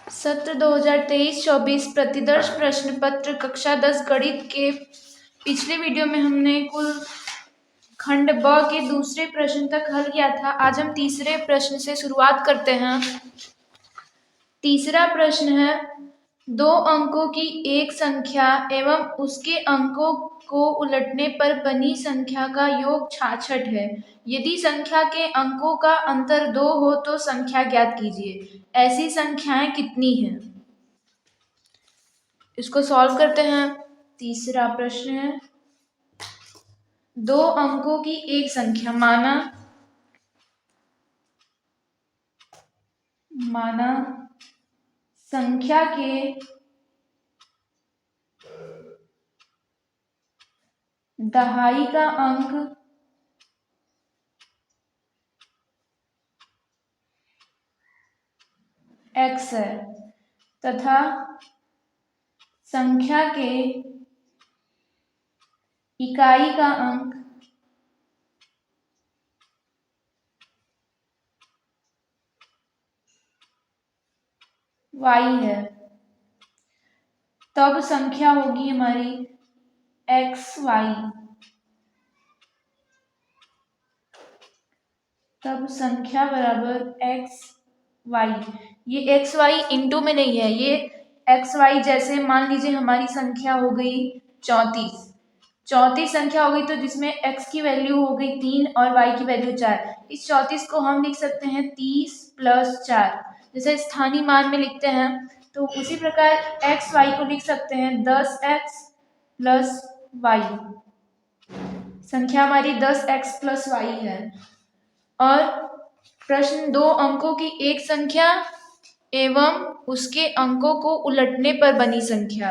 सत्र 2023-24 प्रतिदर्श प्रश्न पत्र कक्षा 10 गणित के पिछले वीडियो में हमने कुल खंड ब के दूसरे प्रश्न तक हल किया था। आज हम तीसरे प्रश्न से शुरुआत करते हैं। तीसरा प्रश्न है, दो अंकों की एक संख्या एवं उसके अंकों को उलटने पर बनी संख्या का योग 66 है। यदि संख्या के अंकों का अंतर 2 हो तो संख्या ज्ञात कीजिए। ऐसी संख्याएं कितनी हैं? इसको सॉल्व करते हैं। तीसरा प्रश्न है, दो अंकों की एक संख्या माना संख्या के दहाई का अंक x है तथा संख्या के इकाई का अंक y है, तब संख्या होगी हमारी xy। तब संख्या बराबर xy। ये xy इंटू में नहीं है, ये xy जैसे मान लीजिए हमारी संख्या हो गई 34 संख्या हो गई, तो जिसमें x की वैल्यू हो गई 3 और y की वैल्यू 4। इस 34 को हम लिख सकते हैं 30 + 4, जैसे स्थानीय मान में लिखते हैं। तो उसी प्रकार x y को लिख सकते हैं 10x + y। संख्या हमारी 10x + y है। और प्रश्न, दो अंकों की एक संख्या एवं उसके अंकों को उलटने पर बनी संख्या।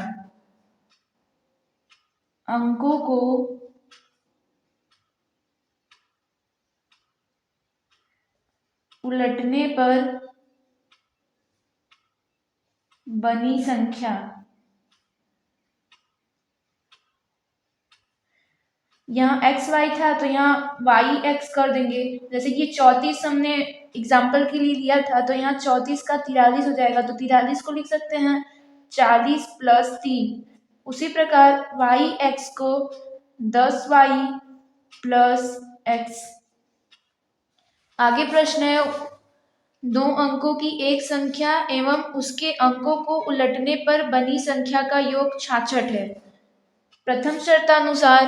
अंकों को उलटने पर बनी संख्या। यहाँ x y था तो यहाँ y x कर देंगे। जैसे कि 34 हमने एग्जाम्पल के लिए लिया था, तो यहाँ 34 का 43 हो जाएगा, तो 43 को लिख सकते हैं 40 + 3। उसी प्रकार y x को 10y + x। आगे प्रश्न है, दो अंकों की एक संख्या एवं उसके अंकों को उलटने पर बनी संख्या का योग 66 है। प्रथम शर्तानुसार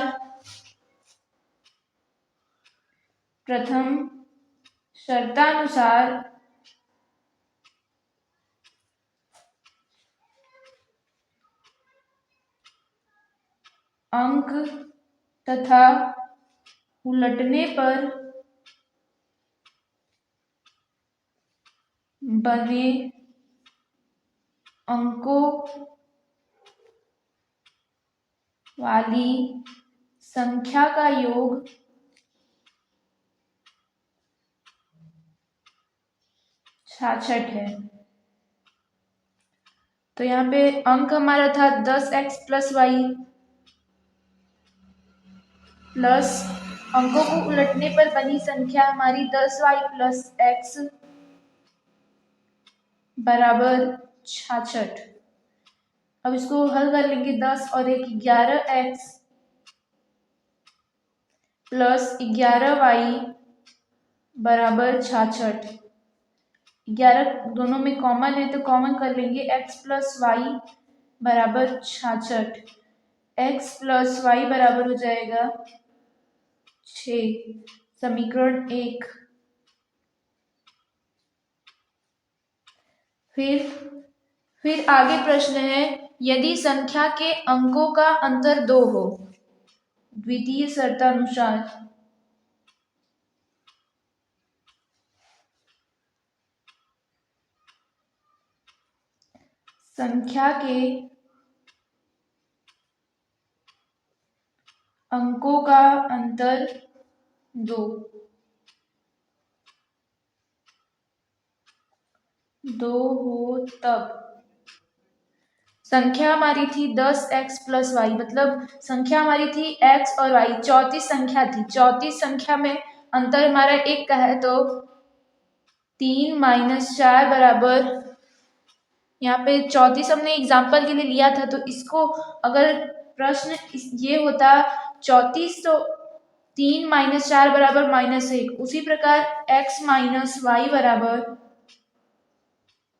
अंक तथा उलटने पर बने अंकों वाली संख्या का योग 66 है। तो यहाँ पे अंक हमारा था 10x + y प्लस अंकों को उलटने पर बनी संख्या हमारी 10y + x बराबर 66। अब इसको हल कर लेंगे। 10 और 1 11x + 11y बराबर 66। 11 दोनों में कॉमन है तो कॉमन कर लेंगे। x + y बराबर 66। x + y बराबर हो जाएगा 6। समीकरण 1। फिर आगे प्रश्न है, यदि संख्या के अंकों का अंतर 2 हो। द्वितीय शर्तानुसार संख्या के अंकों का अंतर 2 हो तब संख्या हमारी थी 10x + y, मतलब संख्या हमारी थी x और y। 34 संख्या थी। 34 संख्या में अंतर हमारा 1 का है, तो 3 - 4 बराबर यहाँ पे 34 हमने एग्जाम्पल के लिए लिया था, तो इसको अगर प्रश्न ये होता 34 तो 3 - 4 बराबर -1, उसी प्रकार x - y बराबर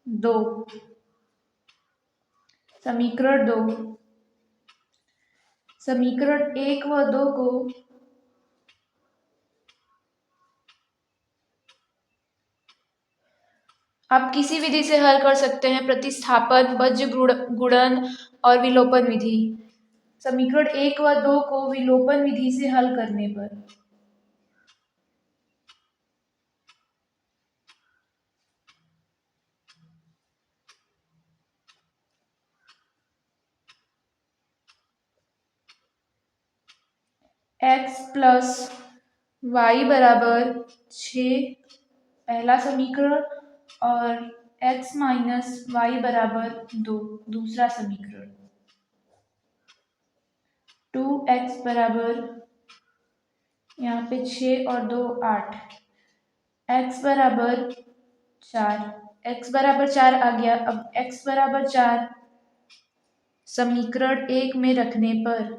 2। समीकरण 2, समीकरण 1 व 2 को आप किसी विधि से हल कर सकते हैं, प्रतिस्थापन, बीजगणित गुणन और विलोपन विधि। समीकरण 1 व 2 को विलोपन विधि से हल करने पर x प्लस वाई बराबर 6 पहला समीकरण और x माइनस वाई बराबर 2 दूसरा समीकरण। 2x बराबर यहाँ पे 6 और 2 8, x बराबर 4, x बराबर 4 आ गया। अब x बराबर 4 समीकरण 1 में रखने पर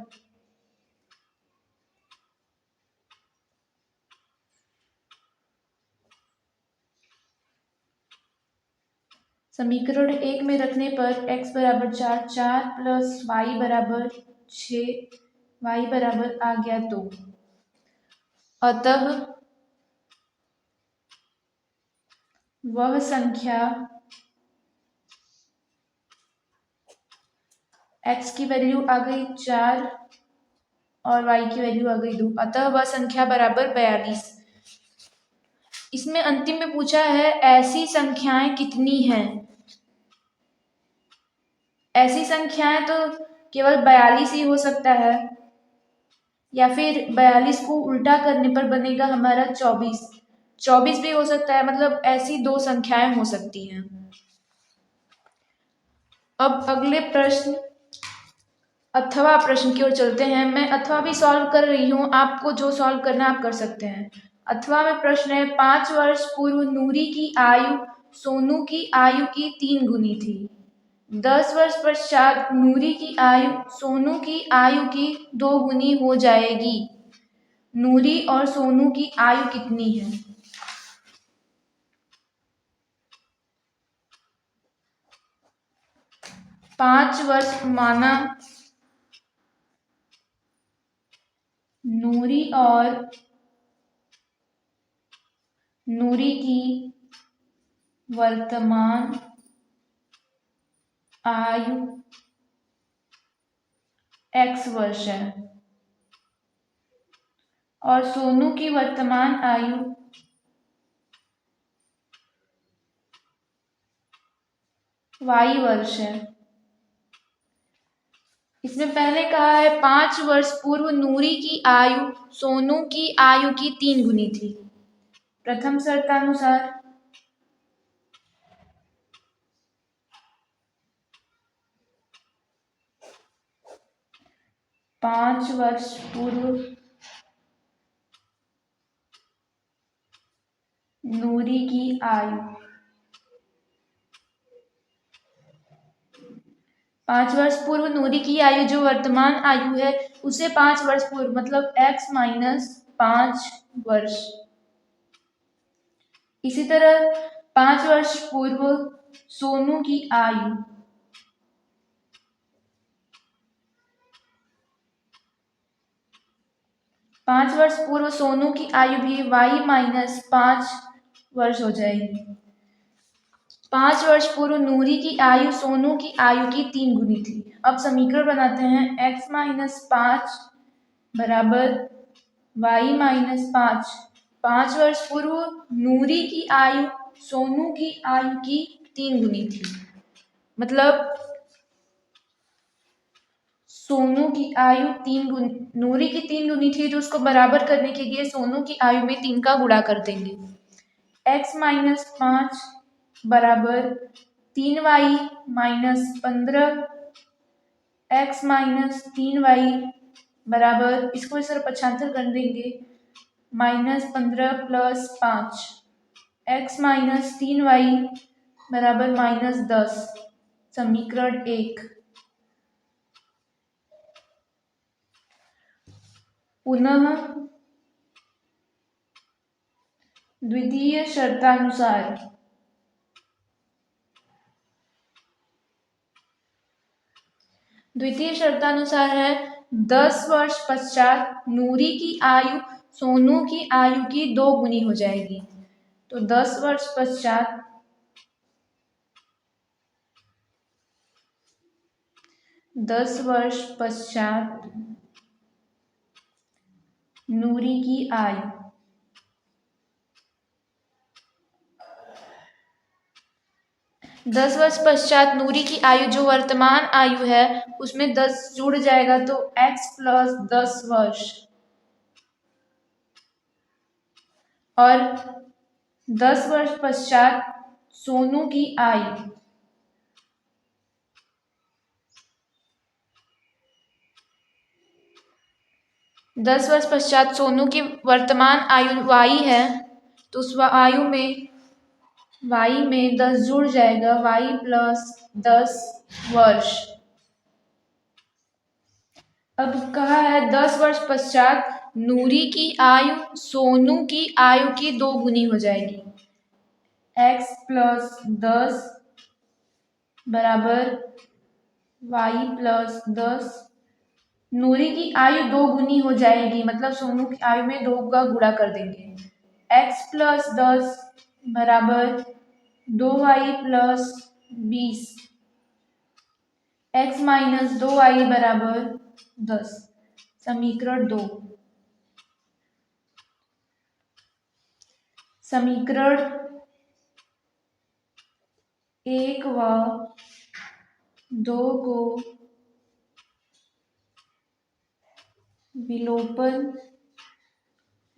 समीकरण 1 में रखने पर x बराबर 4, 4 प्लस वाई बराबर 6, वाई बराबर आ गया 2। अतः वह संख्या x की वैल्यू आ गई 4 और y की वैल्यू आ गई 2, अतः वह संख्या बराबर 42। इसमें अंतिम में पूछा है ऐसी संख्याएं कितनी हैं। ऐसी संख्याएं तो केवल 42 ही हो सकता है, या फिर 42 को उल्टा करने पर बनेगा हमारा 24, 24 भी हो सकता है। मतलब ऐसी 2 संख्याएं हो सकती हैं। अब अगले प्रश्न अथवा प्रश्न की ओर चलते हैं। मैं अथवा भी सॉल्व कर रही हूँ, आपको जो सॉल्व करना आप कर सकते हैं। अथवा में प्रश्न है 5 वर्ष पूर्व नूरी की आयु सोनू की आयु की 3 गुनी थी। 10 वर्ष पश्चात नूरी की आयु सोनू की आयु की 2 गुनी हो जाएगी। नूरी और सोनू की आयु कितनी है? पांच वर्ष माना नूरी की वर्तमान आयु x वर्ष है और सोनू की वर्तमान आयु y वर्ष है। इसमें पहले कहा है 5 वर्ष पूर्व नूरी की आयु सोनू की आयु की 3 गुनी थी। प्रथम शर्तानुसार 5 वर्ष पूर्व नूरी की आयु 5 वर्ष पूर्व नूरी की आयु जो वर्तमान आयु है उसे 5 वर्ष पूर्व मतलब x - 5 वर्ष। इसी तरह 5 वर्ष पूर्व सोनू की आयु 5 वर्ष पूर्व सोनू की आयु भी y - 5 वर्ष हो जाएगी। 5 वर्ष पूर्व नूरी की आयु सोनू की आयु की 3 गुनी थी। अब समीकरण बनाते हैं x - 5 बराबर y - 5। 5 वर्ष पूर्व नूरी की आयु सोनू की आयु की 3 गुनी थी, मतलब सोनू की आयु 3 गुनी नूरी की 3 गुनी थी, तो उसको बराबर करने के लिए सोनू की आयु में 3 का गुणा कर देंगे। x - 5 बराबर 3y - 15, x - 3y बराबर इसको इस तरह पक्षांतर कर देंगे -15 + 5, x - 3y बराबर -10। समीकरण 1। पुनः द्वितीय शर्तानुसार है 10 वर्ष पश्चात नूरी की आयु सोनू की आयु की 2 गुनी हो जाएगी। तो 10 वर्ष पश्चात नूरी की आयु 10 वर्ष पश्चात नूरी की आयु जो वर्तमान आयु है उसमें 10 जुड़ जाएगा तो x प्लस 10 वर्ष, और 10 वर्ष पश्चात सोनू की आयु 10 वर्ष पश्चात सोनू की वर्तमान आयु y है, तो उस आयु में y में 10 जुड़ जाएगा, y प्लस 10 वर्ष। अब कहा है 10 वर्ष पश्चात नूरी की आयु सोनू की आयु की 2 गुनी हो जाएगी। x प्लस 10 बराबर y प्लस 10। नूरी की आयु 2 गुनी हो जाएगी, मतलब सोनू की आयु में 2 का गुणा कर देंगे। x प्लस 10 बराबर 2y plus 20, x minus 2y बराबर 10। समीकरण 2। समीकरण 1 व 2 को विलोपन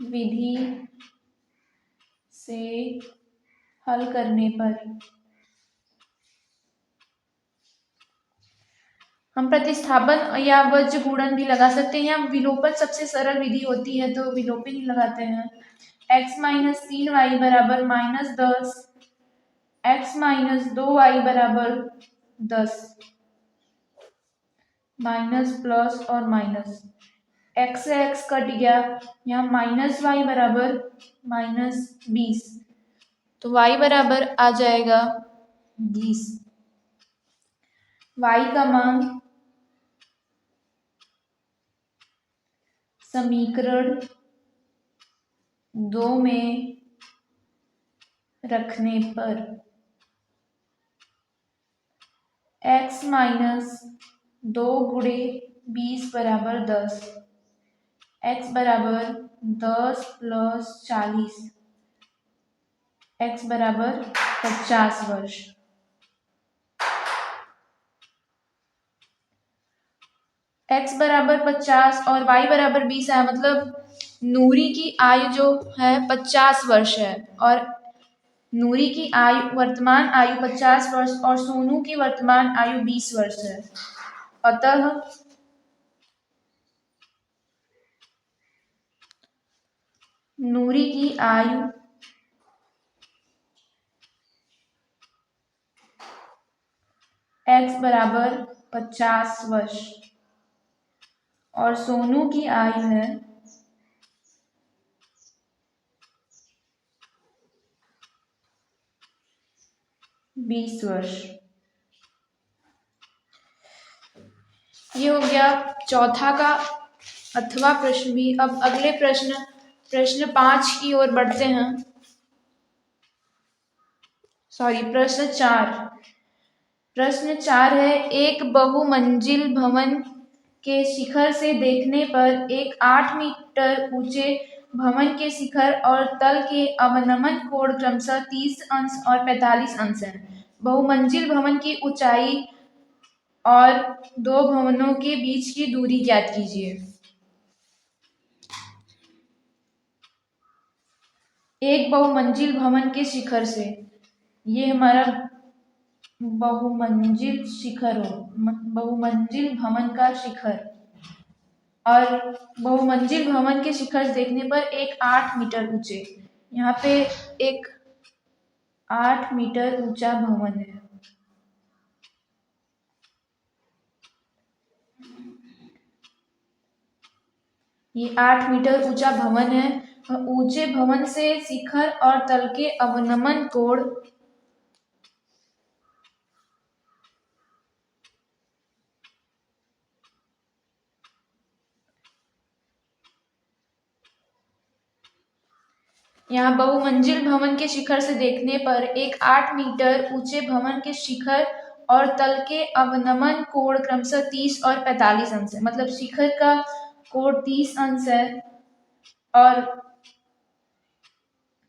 विधि से हल करने पर हम प्रतिस्थापन या वज्र गुणन भी लगा सकते हैं। विलोपन सबसे सरल विधि होती है तो विलोपन ही लगाते हैं। x माइनस 3y बराबर माइनस 10, x माइनस 2y बराबर 10, माइनस प्लस और माइनस, x से x कट गया, यहाँ माइनस y बराबर माइनस 20, तो y बराबर आ जाएगा 20। y का मान समीकरण 2 में रखने पर x माइनस 2 गुणे 20 बराबर 10, x बराबर 10 प्लस 40, x बराबर 50 वर्ष। x बराबर 50 और y बराबर 20 है, मतलब नूरी की आयु जो है 50 वर्ष है, और नूरी की आयु वर्तमान आयु 50 वर्ष और सोनू की वर्तमान आयु 20 वर्ष है। अतः नूरी की आयु x बराबर 50 वर्ष और सोनू की आयु है 20 वर्ष। ये हो गया चौथा का अथवा प्रश्न भी। अब अगले प्रश्न 5 की ओर बढ़ते हैं। प्रश्न 4। प्रश्न 4 है, एक बहुमंजिल भवन के शिखर से देखने पर एक 8 मीटर ऊंचे भवन के शिखर और तल के अवनमन कोण क्रमशः 30 अंश और 45 अंश है। बहुमंजिल भवन की ऊंचाई और 2 भवनों के बीच की दूरी ज्ञात कीजिए। एक बहुमंजिल भवन के शिखर से, ये हमारा बहुमंजिल शिखर हो, बहुमंजिल भवन का शिखर, और बहुमंजिल भवन के शिखर से देखने पर एक 8 मीटर ऊंचे, यहाँ पे एक 8 मीटर ऊंचा भवन है। ये 8 मीटर ऊंचा भवन है। ऊंचे भवन से शिखर और तल के अवनमन कोण यहाँ बहुमंजिल भवन के शिखर से देखने पर एक 8 मीटर ऊंचे भवन के शिखर और तल के अवनमन कोण क्रमशः 30 और 45 अंश है। मतलब शिखर का कोण 30 अंश है और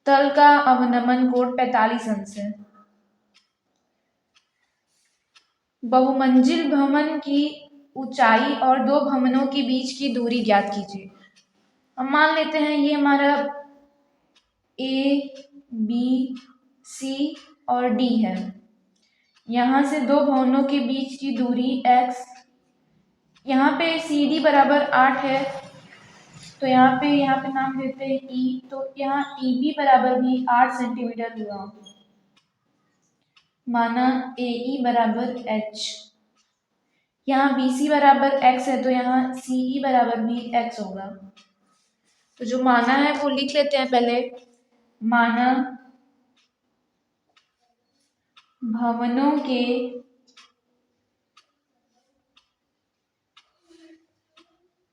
तल का अवनमन कोण 45 अंश है। बहुमंजिल भवन की ऊंचाई और दो भवनों के बीच की दूरी ज्ञात कीजिए। हम मान लेते हैं ये हमारा ए, बी, सी और डी है। यहाँ से दो भवनों के बीच की दूरी x, यहाँ पे सी डी बराबर 8 है तो यहाँ पे नाम देते हैं ई, तो यहाँ ई बी बराबर भी 8 सेंटीमीटर हुआ। माना ए ई बराबर h। यहाँ बी सी बराबर x है तो यहाँ सी ई बराबर भी x होगा। तो जो माना है वो लिख लेते हैं पहले। माना भवनों के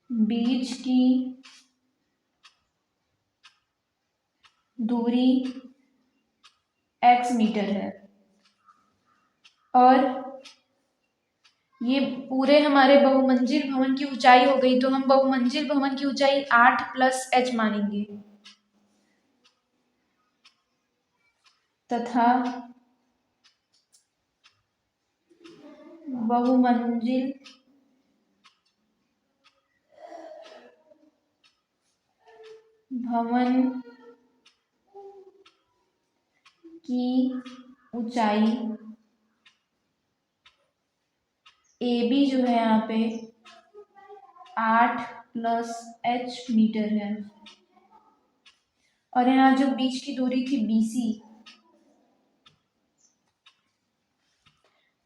बीच की दूरी x मीटर है और ये पूरे हमारे बहुमंजिल भवन की ऊंचाई हो गई। तो हम बहुमंजिल भवन की ऊंचाई 8 प्लस h मानेंगे तथा बहुमंजिल भवन की ऊंचाई ए बी जो है यहाँ पे 8 प्लस h मीटर है और यहाँ जो बीच की दूरी थी BC।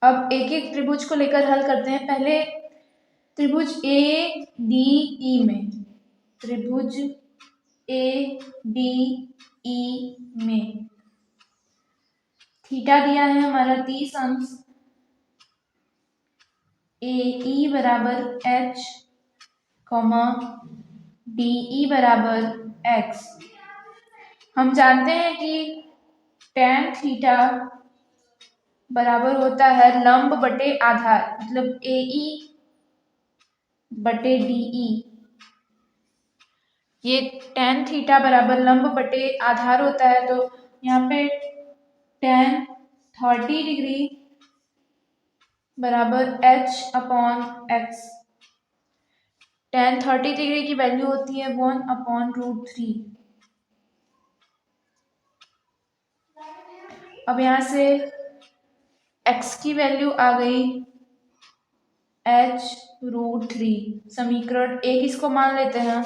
अब एक एक त्रिभुज को लेकर हल करते हैं। पहले त्रिभुज ए डी ई में, त्रिभुज ए डी ई में थीटा दिया है हमारा 30 अंश, ए ई बराबर h, डी ई बराबर x। हम जानते हैं कि tan थीटा बराबर होता है लंब बटे आधार, मतलब ए ई बटे डी ई। ये tan थीटा बराबर लंब बटे आधार होता है तो यहाँ पे tan 30 डिग्री बराबर h upon x। tan 30 degree की वैल्यू होती है 1/√3। अब यहाँ से x की वैल्यू आ गई h√3। समीकरण एक इसको मान लेते हैं।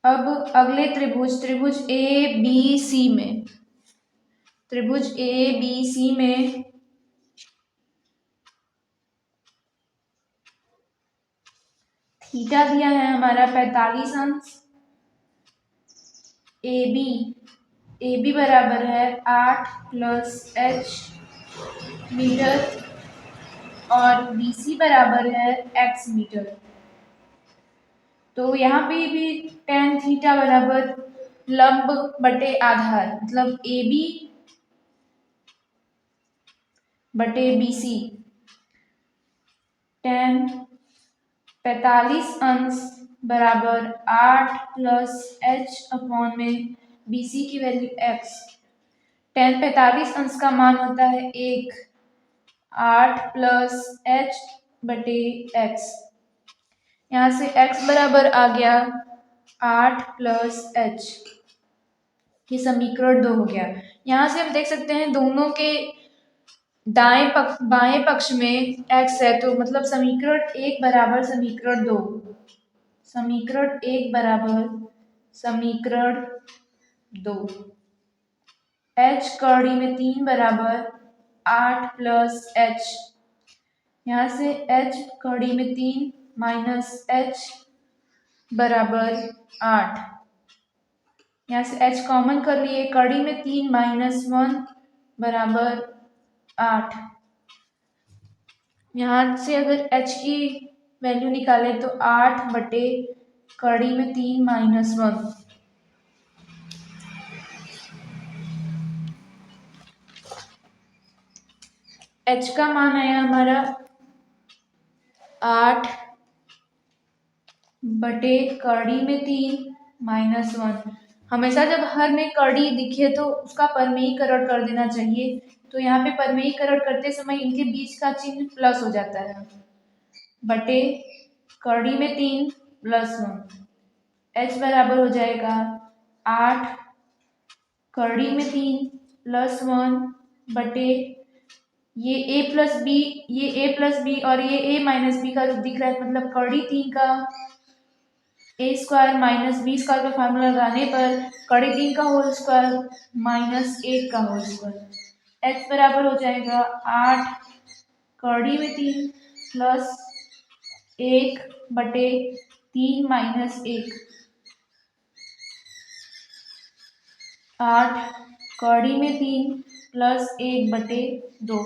अब अगले त्रिभुज ए बी सी में, त्रिभुज ए बी सी में थीटा दिया है हमारा 45 अंश, ए बी बराबर है 8 प्लस h मीटर और बी सी बराबर है x मीटर। तो यहाँ पे भी tan थीटा बराबर लंब बटे आधार, मतलब ए बी बटे बी सी। tan 45 अंश बराबर 8 प्लस h अपॉन में बी सी की वैल्यू x। tan 45 अंश का मान होता है 1, 8 प्लस h बटे x। यहाँ से x बराबर आ गया 8 प्लस h। ये समीकरण 2 हो गया। यहाँ से हम देख सकते हैं दोनों के बाएं पक्ष में x है तो मतलब समीकरण 1 बराबर समीकरण 2। समीकरण 1 बराबर समीकरण 2। h कड़ी में 3 बराबर 8 प्लस h। यहाँ से h कड़ी में 3 माइनस एच बराबर 8। यहाँ से h कॉमन कर लिए, कड़ी में 3 माइनस 1 बराबर 8। यहाँ से अगर h की वैल्यू निकाले तो 8 बटे कड़ी में 3 माइनस 1। h का मान आया हमारा 8 बटे कड़ी में 3 माइनस 1। हमेशा जब हर में कड़ी दिखे तो उसका परमेयीकरण कर देना चाहिए। तो यहाँ पे परमेयीकरण करते समय इनके बीच का चिन्ह प्लस हो जाता है। बटे कड़ी में 3 प्लस 1, h बराबर हो जाएगा 8 कड़ी में 3 प्लस 1 बटे ये a प्लस बी, ये a प्लस बी और ये a माइनस बी का रूप दिख रहा है, मतलब कड़ी 3 का a square minus b square का फार्मूला लगाने पर कड़ी 3 का होल स्क्वायर माइनस 1 का होल स्क्वायर। h बराबर हो जाएगा 8 कड़ी में 3 प्लस 1 बटे 3 माइनस 1। 8 कड़ी में 3 प्लस 1 बटे 2,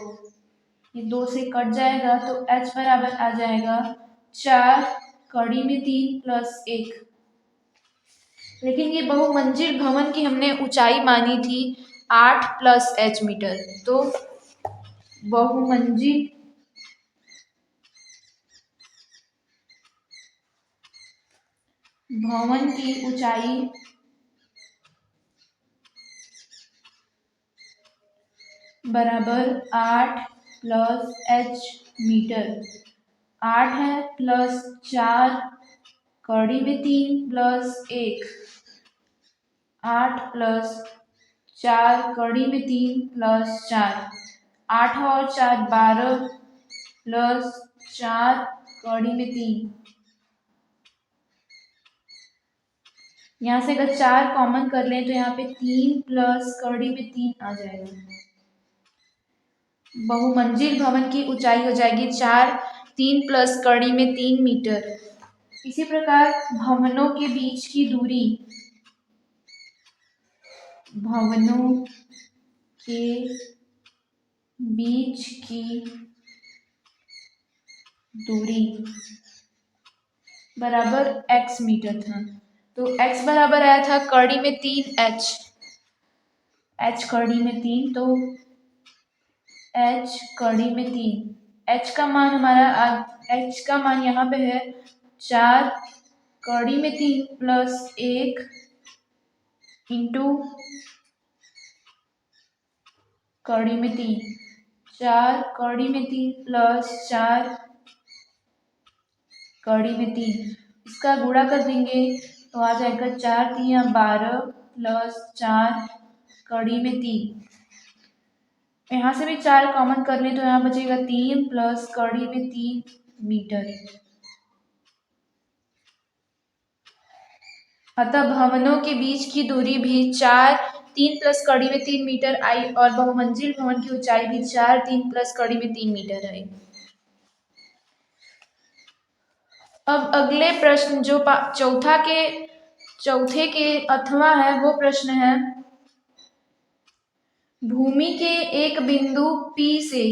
ये 2 से कट जाएगा तो h बराबर आ जाएगा 4 कड़ी में 3 प्लस 1। लेकिन ये बहुमंजिल भवन की हमने ऊंचाई मानी थी 8 प्लस h मीटर, तो बहुमंजिल भवन की ऊंचाई बराबर 8 प्लस h मीटर। 8 है प्लस 4 कड़ी में 3 प्लस 1, 8 प्लस 4 कड़ी में 3 प्लस 4, 8 और 4 12 प्लस 4 कड़ी में 3। यहाँ से अगर 4 कॉमन कर लें तो यहाँ पे 3 प्लस कड़ी में 3 आ जाएगा। बहुमंजिल भवन की ऊंचाई हो जाएगी 4, 3 प्लस कड़ी में 3 मीटर। इसी प्रकार भवनों के बीच की दूरी, भवनों के बीच की दूरी बराबर x मीटर था। तो x बराबर आया था कड़ी में 3 h कड़ी में 3, तो h कड़ी में 3, h का मान हमारा h का मान यहाँ पे है 4 कड़ी में 3 प्लस 1 इंटू कड़ी में 3, 4 कड़ी में 3 प्लस 4 कड़ी में 3। इसका गुणा कर देंगे तो आ जाएगा 4 3 12 प्लस 4 कड़ी में 3। यहाँ से भी 4 कॉमन कर लें तो यहाँ बचेगा 3 प्लस कड़ी में 3 मीटर। अतः भवनों के बीच की दूरी भी 4 3 प्लस कड़ी में 3 मीटर आई और बहुमंजिल भवन की ऊंचाई भी 4 3 प्लस कड़ी में 3 मीटर आई। अब अगले प्रश्न जो चौथे के अथवा है वो प्रश्न है, भूमि के एक बिंदु P से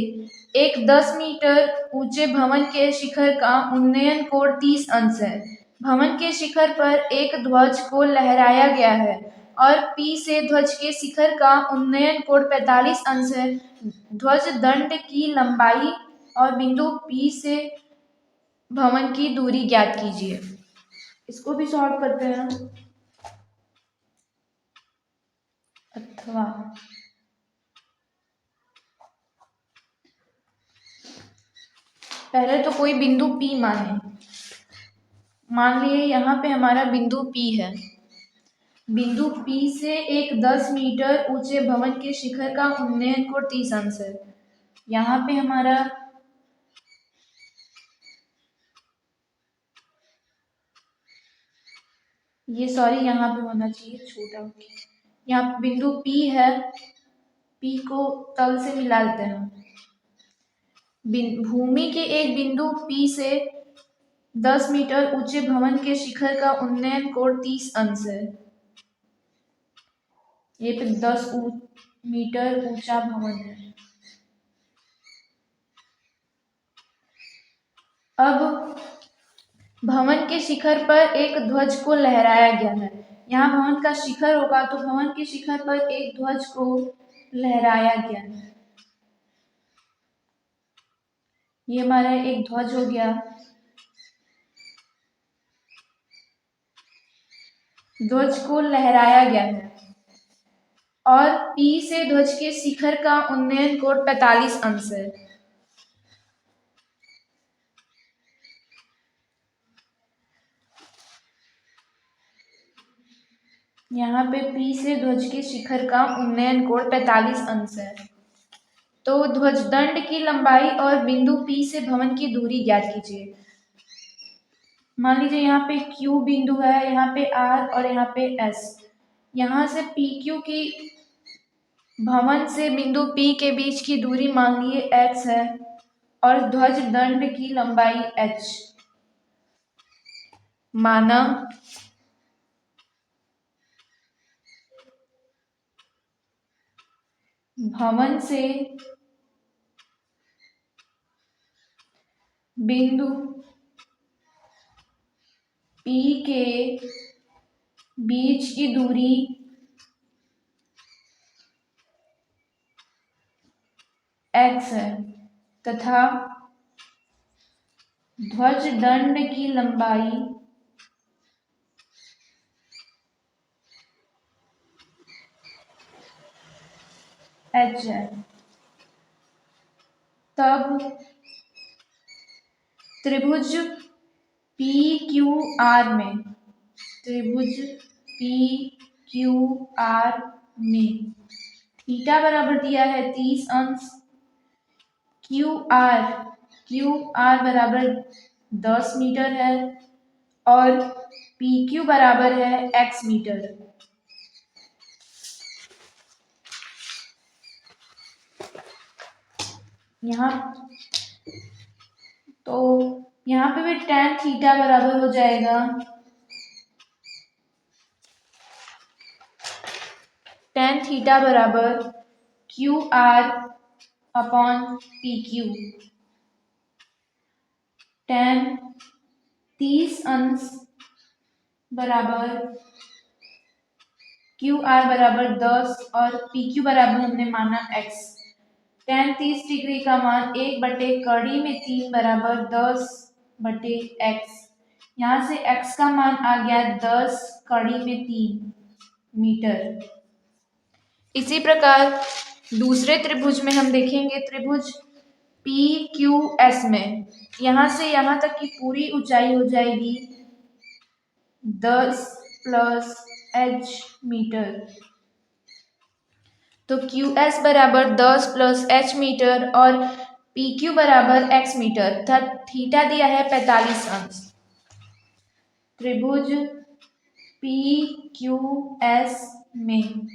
एक 10 मीटर ऊंचे भवन के शिखर का उन्नयन कोण 30 अंश है। भवन के शिखर पर एक ध्वज को लहराया गया है और P से ध्वज के शिखर का उन्नयन कोण 45 अंश है। ध्वज दंड की लंबाई और बिंदु P से भवन की दूरी ज्ञात कीजिए। इसको भी सॉल्व करते हैं। अथवा पहले तो कोई बिंदु P मान लिए यहाँ पे हमारा बिंदु P है। बिंदु P से एक 10 मीटर ऊंचे भवन के शिखर का उन्नयन कोण 30 अंश है। यहाँ पे हमारा यहाँ पे होना चाहिए छोटा, यहाँ बिंदु P है, P को तल से मिला देते हैं। भूमि के एक बिंदु P से 10 मीटर ऊंचे भवन के शिखर का उन्नयन कोण 30 अंश है। ये पे 10 मीटर ऊंचा भवन है। अब भवन के शिखर पर एक ध्वज को लहराया गया है। यहाँ भवन का शिखर होगा तो भवन के शिखर पर एक ध्वज को लहराया गया है। ये हमारा एक ध्वज हो गया। ध्वज को लहराया गया है और P से ध्वज के शिखर का उन्नयन कोण 45 अंश है। यहाँ पे P से ध्वज के शिखर का उन्नयन कोण 45 अंश है। तो ध्वजदंड की लंबाई और बिंदु P से भवन की दूरी ज्ञात कीजिए। मान लीजिए यहाँ पे Q बिंदु है, यहाँ पे R और यहाँ पे S। यहाँ से PQ की भवन से बिंदु P के बीच की दूरी मान लीजिए x है और ध्वज दंड की लंबाई h। माना भवन से बिंदु P के बीच की दूरी x है तथा ध्वज दंड की लंबाई h है। तब त्रिभुज PQR में थीटा बराबर दिया है 30 अंश, QR बराबर 10 मीटर है और PQ बराबर है x मीटर। यहाँ पे भी tan थीटा बराबर हो जाएगा tan थीटा बराबर QR अपॉन PQ। tan 30 अंश बराबर QR बराबर 10 और PQ बराबर हमने माना x। tan 30 डिग्री का मान 1/3 बराबर 10/x। यहाँ से x का मान आ गया 10/3 मीटर। इसी प्रकार दूसरे त्रिभुज में हम देखेंगे त्रिभुज PQS में यहाँ से यहाँ तक की पूरी ऊंचाई हो जाएगी 10 + h मीटर। तो QS बराबर 10 + h मीटर और PQ बराबर x मीटर तथा थीटा दिया है 45 अंश। त्रिभुज PQS में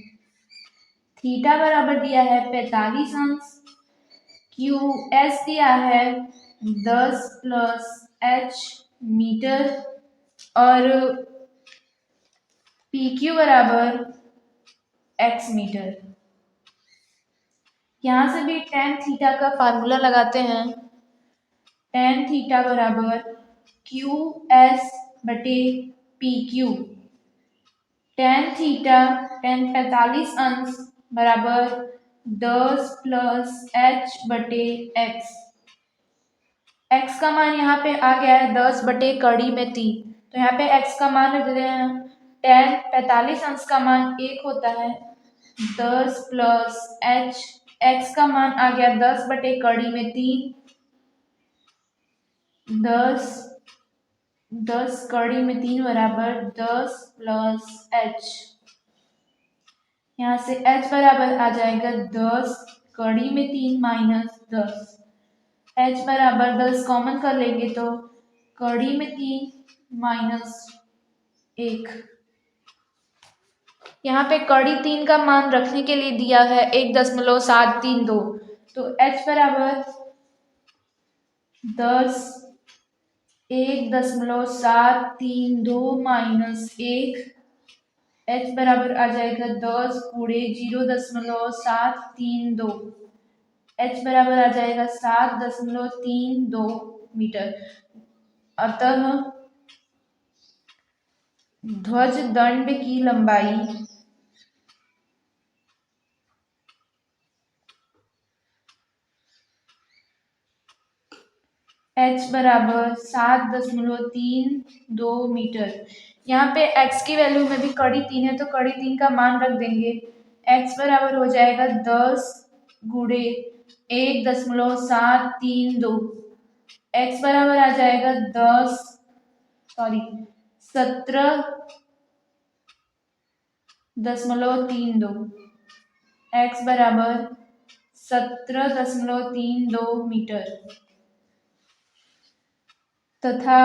थीटा बराबर दिया है 45 अंश, QS दिया है 10 + h मीटर और PQ बराबर x मीटर। यहाँ से भी tan थीटा का फार्मूला लगाते हैं। tan थीटा बराबर QS बटे PQ। tan थीटा tan 45 अंश बराबर 10 + h बटे x। x का मान यहाँ पे आ गया है 10/3। तो यहाँ पे x का मान रख रहे हैं। tan 45 अंश का मान 1 होता है 10 + h। x का मान आ गया 10/3 10/3 बराबर 10 + h। यहाँ से h बराबर आ जाएगा 10/3 - 10। h बराबर 10 कॉमन कर लेंगे तो 3 - 1। यहाँ पे 3 का मान रखने के लिए दिया है 1.732। तो h बराबर 10 1.732 माइनस 1, h बराबर आ जाएगा 10 गुणे 0.732, h बराबर आ जाएगा 7.32 मीटर। अतः ध्वज दंड की लंबाई h बराबर 7.32 मीटर। यहाँ पे x की वैल्यू में भी कड़ी 3 है तो कड़ी 3 का मान रख देंगे। x बराबर हो जाएगा 10 गुणे 1.732, x बराबर आ जाएगा 17.32, x बराबर 17.32 मीटर तथा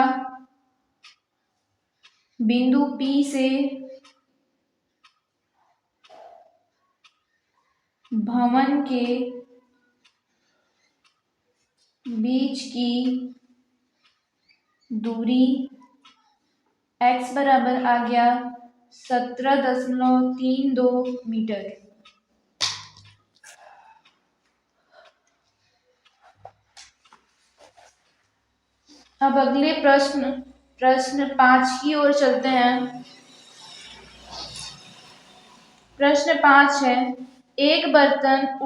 बिंदु P से भवन के बीच की दूरी x बराबर आ गया 17.32 मीटर। अब अगले प्रश्न 5 की ओर चलते हैं। प्रश्न 5 है, एक बर्तन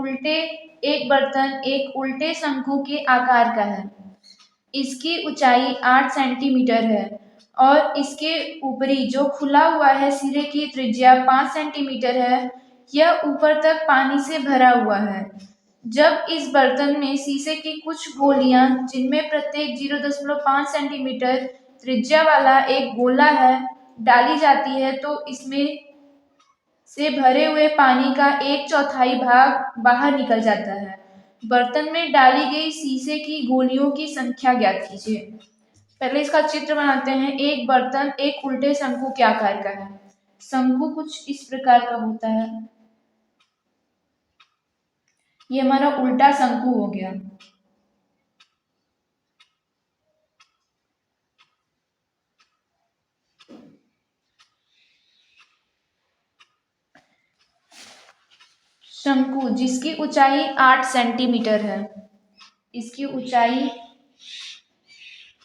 एक उल्टे शंकु के आकार का है। इसकी ऊंचाई 8 सेंटीमीटर है और इसके ऊपरी जो खुला हुआ है सिरे की त्रिज्या 5 सेंटीमीटर है। यह ऊपर तक पानी से भरा हुआ है। जब इस बर्तन में शीशे की कुछ गोलियां जिनमें प्रत्येक 0.5 सेंटीमीटर त्रिज्या वाला एक गोला है डाली जाती है तो इसमें से भरे हुए पानी का 1/4 भाग बाहर निकल जाता है। बर्तन में डाली गई शीशे की गोलियों की संख्या ज्ञात कीजिए। पहले इसका चित्र बनाते हैं। एक बर्तन एक उल्टे शंकु के आकार का है। शंकु कुछ इस प्रकार का होता है। ये हमारा उल्टा शंकु हो गया। शंकु जिसकी ऊंचाई 8 सेंटीमीटर है, इसकी ऊंचाई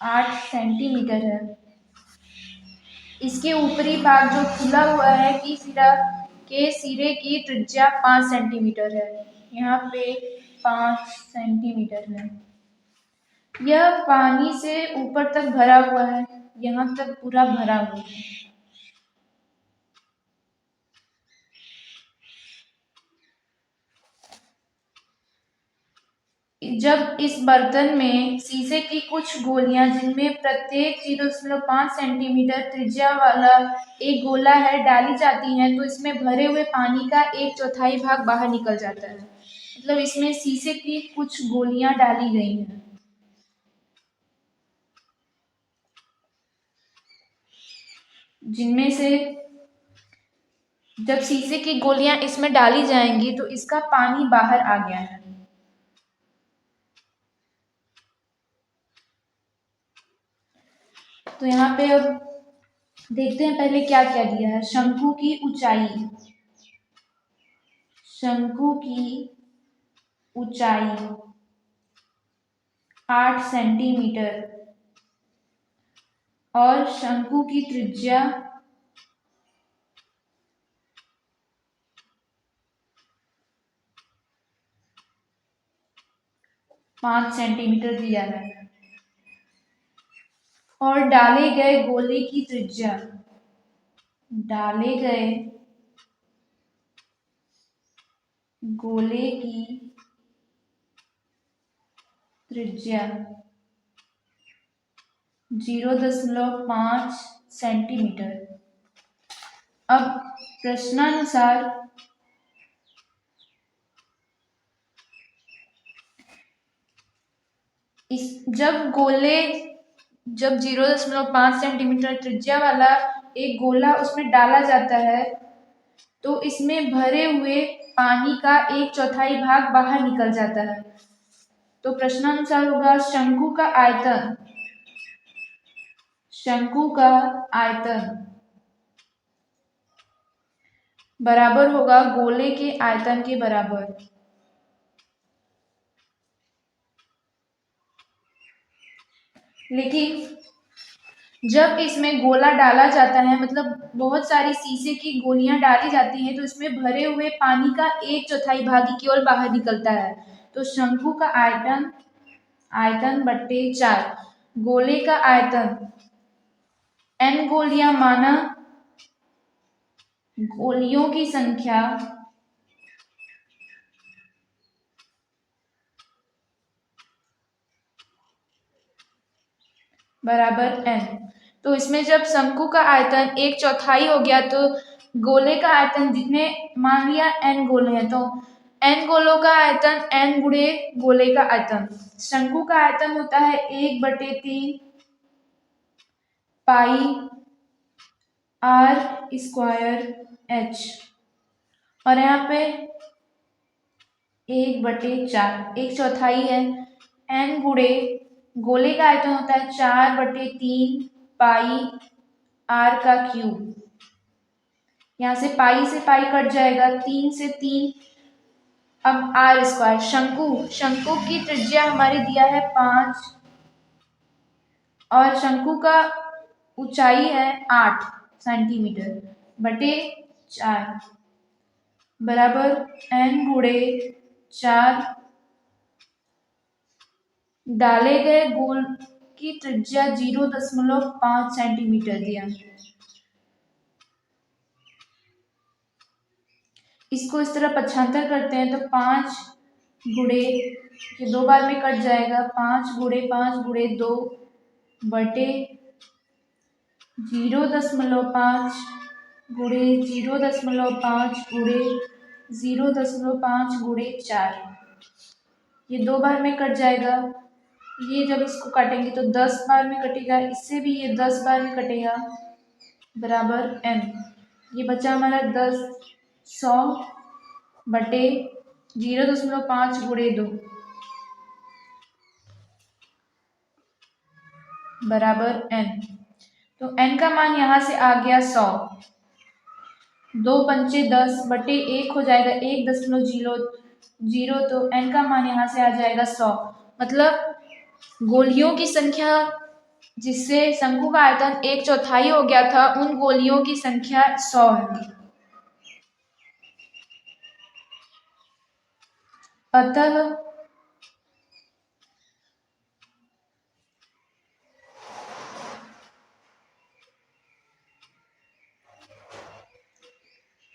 8 सेंटीमीटर है। इसके ऊपरी भाग जो खुला हुआ है कि सिरे की त्रिज्या 5 सेंटीमीटर है। यहाँ पे 5 सेंटीमीटर है। यह पानी से ऊपर तक भरा हुआ है, यहाँ तक पूरा भरा हुआ है। जब इस बर्तन में शीशे की कुछ गोलियां जिनमें प्रत्येक 0.5 सेंटीमीटर त्रिज्या वाला एक गोला है डाली जाती हैं तो इसमें भरे हुए पानी का 1/4 भाग बाहर निकल जाता है। मतलब इसमें शीशे की कुछ गोलियां डाली गई हैं जिनमें से जब शीशे की गोलियां इसमें डाली जाएंगी तो इसका पानी बाहर आ गया है। तो यहाँ पे अब देखते हैं पहले क्या क्या दिया है। शंकु की ऊंचाई 8 सेंटीमीटर और शंकु की त्रिज्या 5 सेंटीमीटर दिया है और डाले गए गोले की त्रिज्या 0.5 सेंटीमीटर। अब प्रश्नानुसार जब 0.5 सेंटीमीटर त्रिज्या वाला एक गोला उसमें डाला जाता है तो इसमें भरे हुए पानी का 1/4 भाग बाहर निकल जाता है। तो प्रश्नानुसार होगा शंकु का आयतन शंकु का आयतन बराबर होगा गोले के आयतन के बराबर। लेकिन जब इसमें गोला डाला जाता है, मतलब बहुत सारी शीशे की गोलियां डाली जाती हैं, तो इसमें भरे हुए पानी का 1/4 भाग ही केवल बाहर निकलता है। तो शंकु का आयतन आयतन बट्टे 4, गोले का आयतन n गोलियां माना गोलियों की संख्या बराबर n। तो इसमें जब शंकु का आयतन 1/4 हो गया, तो गोले का आयतन जितने मान लिया n गोले हैं, तो n गोलों का आयतन n गुणे गोले का आयतन। शंकु का आयतन होता है 1/3 पाई r स्क्वायर h, और यहाँ पे 1/4 1/4 है। n गुणे गोले का आयतन होता है 4/3 पाई r का क्यूब। यहाँ से पाई कट जाएगा, 3 से 3। अब r स्क्वायर, शंकु की त्रिज्या हमारी दिया है 5, और शंकु का ऊंचाई है 8 सेंटीमीटर बटे 4 बराबर n गुणे 4। डाले गए गोल की त्रिज्या 0.5 सेंटीमीटर दिया। इसको इस तरह पक्षांतर करते हैं, तो 5 गुणे, ये 2 बार में कट जाएगा, 5 गुणे 5 गुणे 2 बटे 0.5 गुणे 0.5 गुणे 0.5 गुणे 4, ये 2 बार में कट जाएगा। ये जब इसको काटेंगे तो 10 बार में कटेगा, इससे भी ये 10 बार में कटेगा, बराबर n। ये बचा हमारा 10 100 बटे 0.5 गुणे 2 बराबर n। तो n का मान यहाँ से आ गया 100, 2 पंचे 10 बटे 1 हो जाएगा 1.00, तो n का मान यहाँ से आ जाएगा 100। मतलब गोलियों की संख्या जिससे शंकु का आयतन 1/4 हो गया था, उन गोलियों की संख्या 100 है। अतः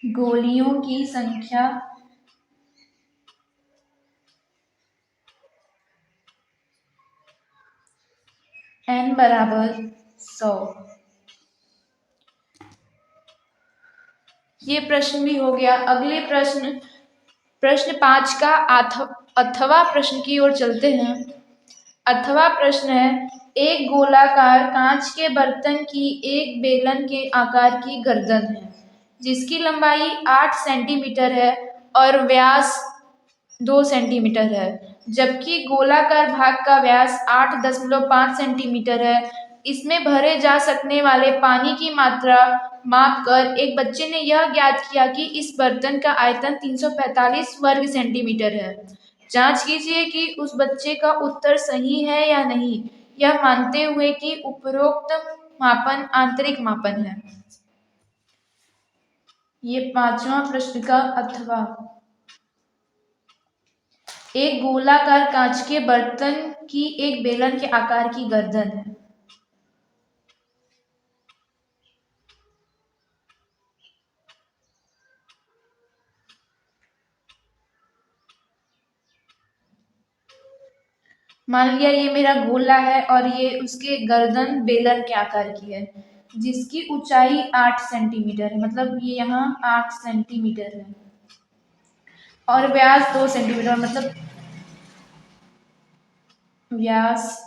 गोलियों की संख्या n बराबर 100। ये प्रश्न भी हो गया। अगले प्रश्न 5 का अथवा प्रश्न की ओर चलते हैं। अथवा प्रश्न है, एक गोलाकार कांच के बर्तन की एक बेलन के आकार की गर्दन है, जिसकी लंबाई 8 सेंटीमीटर है और व्यास 2 सेंटीमीटर है, जबकि गोलाकार भाग का व्यास 8.5 सेंटीमीटर है। इसमें भरे जा सकने वाले पानी की मात्रा मापकर एक बच्चे ने यह ज्ञात किया कि इस बर्तन का आयतन 345 वर्ग सेंटीमीटर है। जांच कीजिए कि उस बच्चे का उत्तर सही है या नहीं, यह मानते हुए कि उपरोक्त मापन आंतरिक मापन है। ये 5वां प्रश्न का अथवा। एक गोलाकार कांच के बर्तन की एक बेलन के आकार की गर्दन है। मान लिया ये मेरा गोला है और ये उसके गर्दन बेलन के आकार की है, जिसकी ऊंचाई 8 सेंटीमीटर है, मतलब ये यहाँ 8 सेंटीमीटर है, और व्यास 2 सेंटीमीटर, मतलब व्यास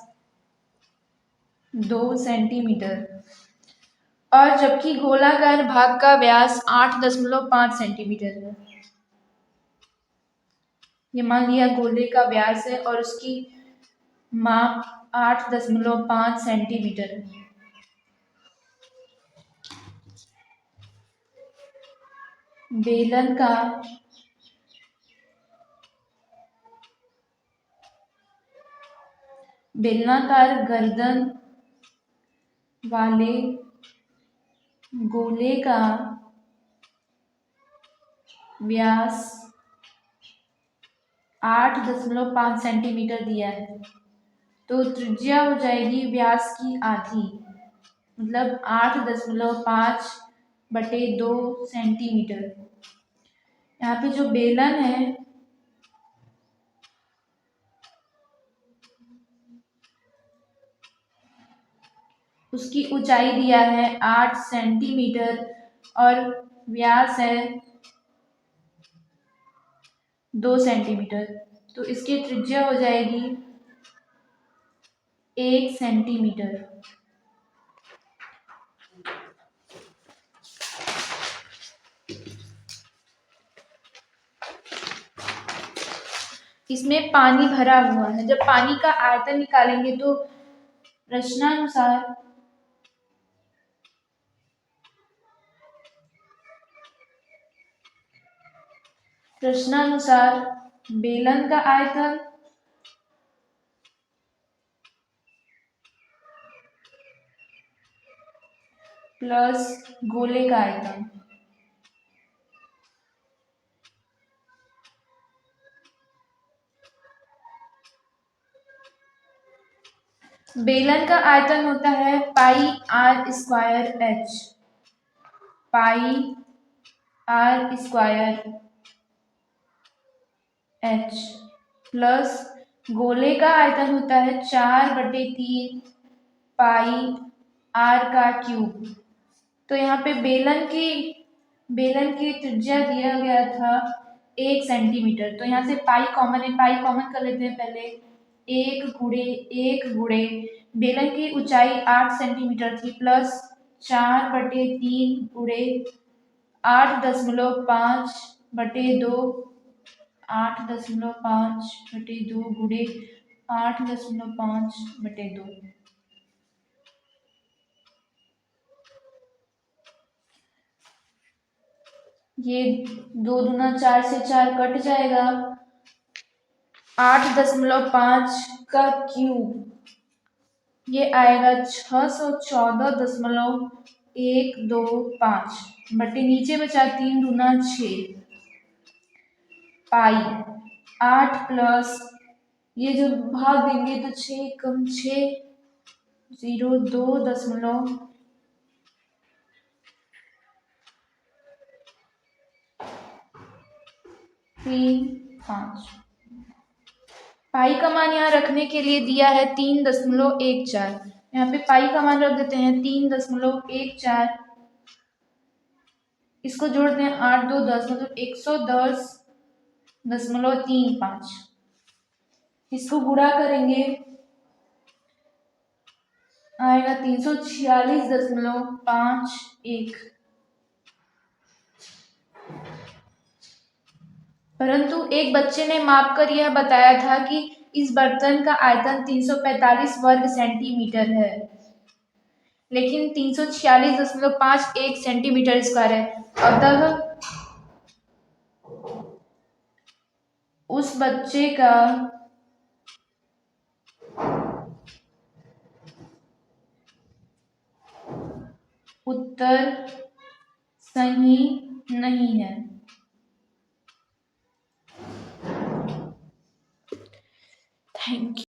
2 सेंटीमीटर, और जबकि गोलाकार भाग का व्यास 8.5 सेंटीमीटर है। ये मान लिया गोले का व्यास है और उसकी माप 8.5 सेंटीमीटर है। बेलन का बेलनाकार गर्दन वाले गोले का व्यास 8.5 सेंटीमीटर दिया है, तो त्रिज्या हो जाएगी व्यास की आधी, मतलब 8.5/2 सेंटीमीटर। यहाँ पे जो बेलन है उसकी ऊंचाई दिया है 8 सेंटीमीटर और व्यास है 2 सेंटीमीटर, तो इसकी त्रिज्या हो जाएगी 1 सेंटीमीटर। इसमें पानी भरा हुआ है। जब पानी का आयतन निकालेंगे तो प्रश्नानुसार बेलन का आयतन प्लस गोले का आयतन, बेलन का आयतन होता है πr²h, πr² प्लस गोले का आयतन होता है 4/3 πr³। तो यहाँ पे बेलन की त्रिज्या दिया गया था 1 सेंटीमीटर, तो यहाँ से पाई कॉमन है, पाई कॉमन कर लेते हैं पहले। 1 गुणे बेलन की ऊंचाई 8 सेंटीमीटर थी, प्लस 4/3 गुणे 8.5/2 8.5/2 गुणे 8.5/2। ये 2 दूना 4 से 4 कट जाएगा। 8.5 का क्यूब ये आएगा 614.125 बटे नीचे बचा 3 दूना 6 पाई 8 प्लस ये जो भाग देंगे तो 6 कम 6 0 2.35 पाई का मान यहाँ रखने के लिए दिया है 3.14। यहाँ पे पाई का मान रख देते हैं 3.14। इसको जोड़ते हैं 8 2 10 मतलब 110.35। इसको गुणा करेंगे आएगा 346.51। परंतु एक बच्चे ने माप कर यह बताया था कि इस बर्तन का आयतन 345 वर्ग सेंटीमीटर है, लेकिन 346.51 सेंटीमीटर स्क्वायर है। अतः उस बच्चे का उत्तर सही नहीं है। Thank you.